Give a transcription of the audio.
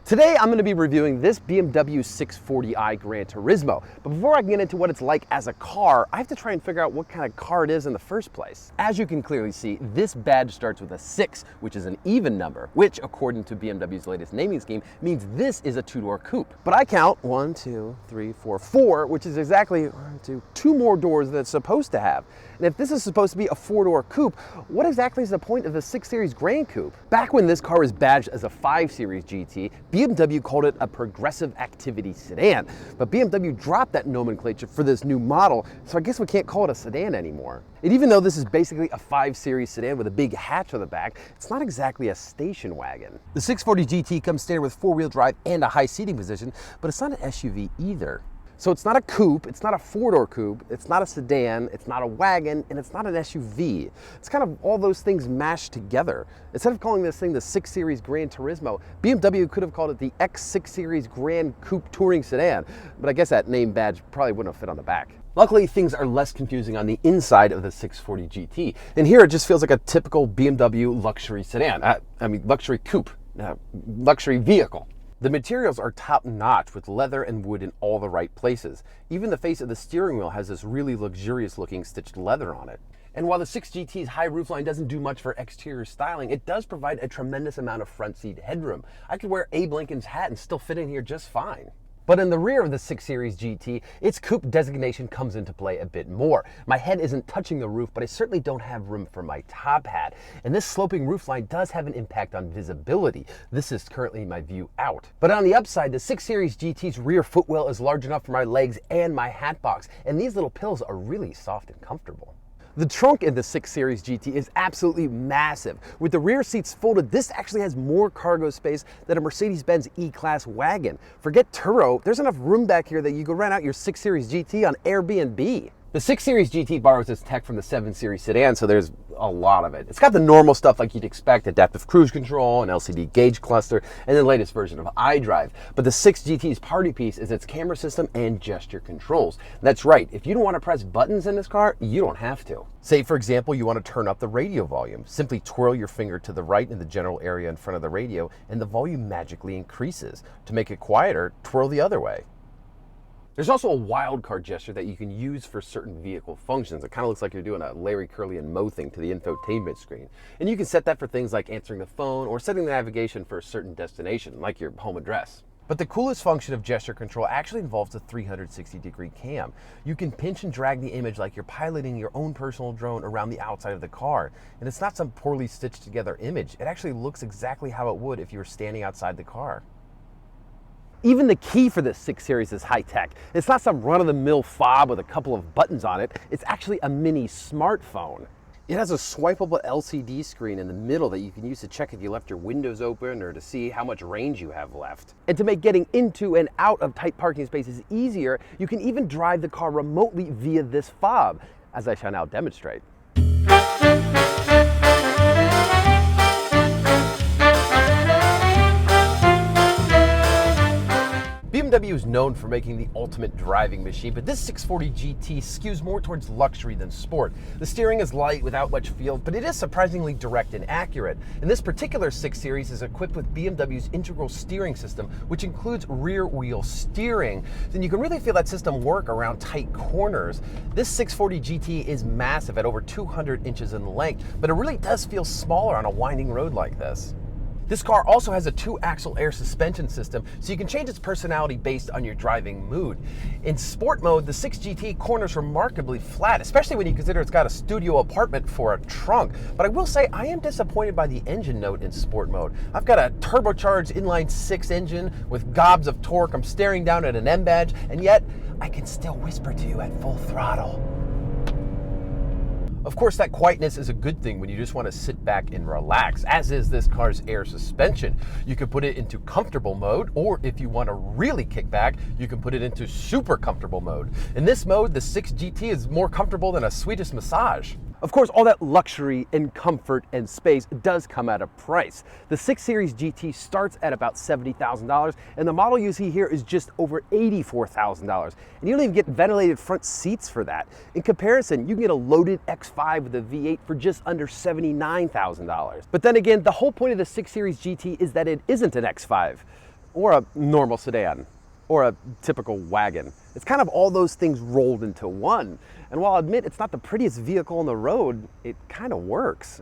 Today I'm going to be reviewing this BMW 640i Gran Turismo, but before I can get into what it's like as a car, I have to try and figure out what kind of car it is in the first place. As you can clearly see, this badge starts with a 6, which is an even number, which according to BMW's latest naming scheme means this is a two-door coupe. But I count 1, 2, 3, 4, 4, which is exactly two more doors than it's supposed to have. And if this is supposed to be a four-door coupe, what exactly is the point of the 6 Series Gran Coupe? Back when this car was badged as a 5 Series GT, BMW called it a progressive activity sedan, but BMW dropped that nomenclature for this new model, so I guess we can't call it a sedan anymore. And even though this is basically a 5 Series sedan with a big hatch on the back, it's not exactly a station wagon. The 640 GT comes standard with 4-wheel drive and a high seating position, but it's not an SUV either. So it's not a coupe, it's not a four-door coupe, it's not a sedan, it's not a wagon, and it's not an SUV. It's kind of all those things mashed together. Instead of calling this thing the 6 Series Gran Turismo, BMW could have called it the X6 Series Gran Coupe Touring Sedan, but I guess that name badge probably wouldn't have fit on the back. Luckily, things are less confusing on the inside of the 640 GT, and here it just feels like a typical BMW luxury sedan. Luxury coupe, luxury vehicle. The materials are top-notch with leather and wood in all the right places. Even the face of the steering wheel has this really luxurious-looking stitched leather on it. And while the 6 GT's high roofline doesn't do much for exterior styling, it does provide a tremendous amount of front seat headroom. I could wear Abe Lincoln's hat and still fit in here just fine. But in the rear of the 6 Series GT, its coupe designation comes into play a bit more. My head isn't touching the roof, but I certainly don't have room for my top hat. And this sloping roofline does have an impact on visibility. This is currently my view out. But on the upside, the 6 Series GT's rear footwell is large enough for my legs and my hat box, and these little pillows are really soft and comfortable. The trunk in the 6 Series GT is absolutely massive. With the rear seats folded, this actually has more cargo space than a Mercedes-Benz E-Class wagon. Forget Turo, there's enough room back here that you could rent out your 6 Series GT on Airbnb. The 6 Series GT borrows its tech from the 7 Series sedan, so there's a lot of it. It's got the normal stuff like you'd expect: adaptive cruise control, an LCD gauge cluster, and the latest version of iDrive. But the 6 GT's party piece is its camera system and gesture controls. That's right, if you don't want to press buttons in this car, you don't have to. Say, for example, you want to turn up the radio volume. Simply twirl your finger to the right in the general area in front of the radio, and the volume magically increases. To make it quieter, twirl the other way. There's also a wildcard gesture that you can use for certain vehicle functions. It kind of looks like you're doing a Larry Curly and Moe thing to the infotainment screen. And you can set that for things like answering the phone or setting the navigation for a certain destination, like your home address. But the coolest function of gesture control actually involves a 360-degree cam. You can pinch and drag the image like you're piloting your own personal drone around the outside of the car. And it's not some poorly stitched together image. It actually looks exactly how it would if you were standing outside the car. Even the key for this 6 Series is high-tech. It's not some run-of-the-mill fob with a couple of buttons on it. It's actually a mini smartphone. It has a swipeable LCD screen in the middle that you can use to check if you left your windows open or to see how much range you have left. And to make getting into and out of tight parking spaces easier, you can even drive the car remotely via this fob, as I shall now demonstrate. BMW is known for making the ultimate driving machine, but this 640 GT skews more towards luxury than sport. The steering is light without much feel, but it is surprisingly direct and accurate. And this particular 6 Series is equipped with BMW's integral steering system, which includes rear wheel steering. Then you can really feel that system work around tight corners. This 640 GT is massive at over 200 inches in length, but it really does feel smaller on a winding road like this. This car also has a 2-axle air suspension system, so you can change its personality based on your driving mood. In sport mode, the 6 GT corners remarkably flat, especially when you consider it's got a studio apartment for a trunk. But I will say I am disappointed by the engine note in sport mode. I've got a turbocharged inline-6 engine with gobs of torque. I'm staring down at an M badge, and yet I can still whisper to you at full throttle. Of course, that quietness is a good thing when you just want to sit back and relax, as is this car's air suspension. You can put it into comfortable mode, or if you want to really kick back, you can put it into super comfortable mode. In this mode, the 6 GT is more comfortable than a Swedish massage. Of course, all that luxury and comfort and space does come at a price. The 6 Series GT starts at about $70,000, and the model you see here is just over $84,000. And you don't even get ventilated front seats for that. In comparison, you can get a loaded X5 with a V8 for just under $79,000. But then again, the whole point of the 6 Series GT is that it isn't an X5. or a normal sedan, or a typical wagon. It's kind of all those things rolled into one. And while I'll admit it's not the prettiest vehicle on the road, it kind of works.